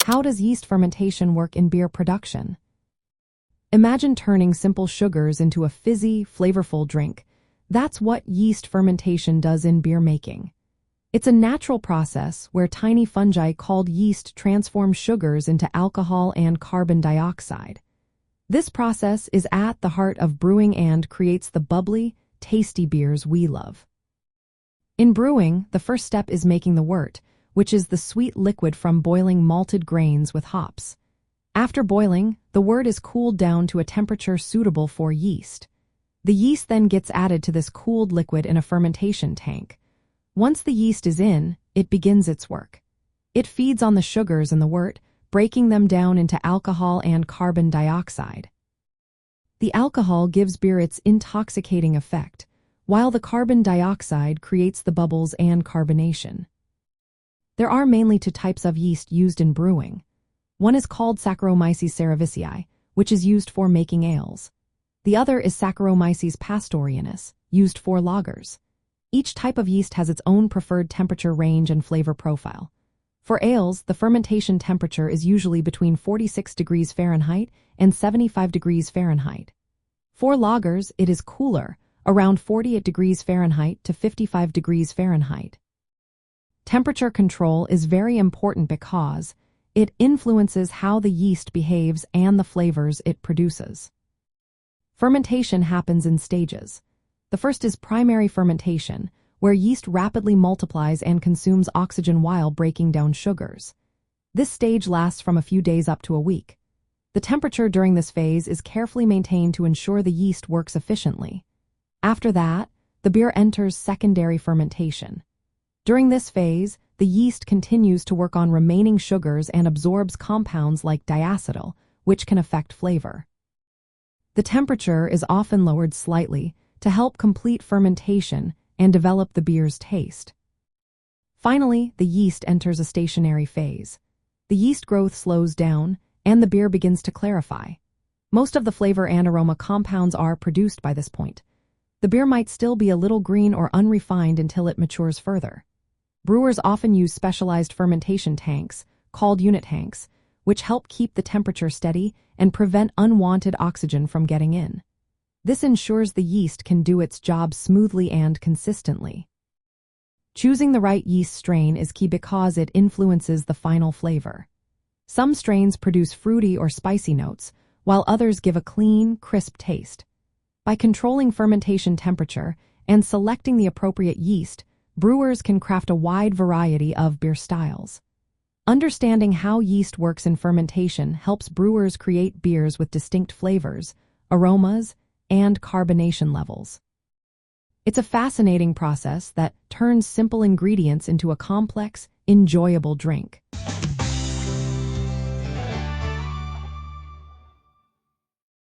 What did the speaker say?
How does yeast fermentation work in beer production? Imagine turning simple sugars into a fizzy, flavorful drink. That's what yeast fermentation does in beer making. It's a natural process where tiny fungi called yeast transform sugars into alcohol and carbon dioxide. This process is at the heart of brewing and creates the bubbly, tasty beers we love. In brewing, the first step is making the wort, which is the sweet liquid from boiling malted grains with hops. After boiling, the wort is cooled down to a temperature suitable for yeast. The yeast then gets added to this cooled liquid in a fermentation tank. Once the yeast is in, it begins its work. It feeds on the sugars in the wort, breaking them down into alcohol and carbon dioxide. The alcohol gives beer its intoxicating effect, while the carbon dioxide creates the bubbles and carbonation. There are mainly two types of yeast used in brewing. One is called Saccharomyces cerevisiae, which is used for making ales. The other is Saccharomyces pastorianus, used for lagers. Each type of yeast has its own preferred temperature range and flavor profile. For ales, the fermentation temperature is usually between 46 degrees Fahrenheit and 75 degrees Fahrenheit. For lagers, it is cooler, around 48 degrees Fahrenheit to 55 degrees Fahrenheit. Temperature control is very important because it influences how the yeast behaves and the flavors it produces. Fermentation happens in stages. The first is primary fermentation, where yeast rapidly multiplies and consumes oxygen while breaking down sugars. This stage lasts from a few days up to a week. The temperature during this phase is carefully maintained to ensure the yeast works efficiently. After that, the beer enters secondary fermentation. During this phase, the yeast continues to work on remaining sugars and absorbs compounds like diacetyl, which can affect flavor. The temperature is often lowered slightly to help complete fermentation and develop the beer's taste. Finally, the yeast enters a stationary phase. The yeast growth slows down, and the beer begins to clarify. Most of the flavor and aroma compounds are produced by this point. The beer might still be a little green or unrefined until it matures further. Brewers often use specialized fermentation tanks, called unit tanks, which help keep the temperature steady and prevent unwanted oxygen from getting in. This ensures the yeast can do its job smoothly and consistently. Choosing the right yeast strain is key because it influences the final flavor. Some strains produce fruity or spicy notes, while others give a clean, crisp taste. By controlling fermentation temperature and selecting the appropriate yeast, brewers can craft a wide variety of beer styles. Understanding how yeast works in fermentation helps brewers create beers with distinct flavors, aromas, and carbonation levels. It's a fascinating process that turns simple ingredients into a complex, enjoyable drink.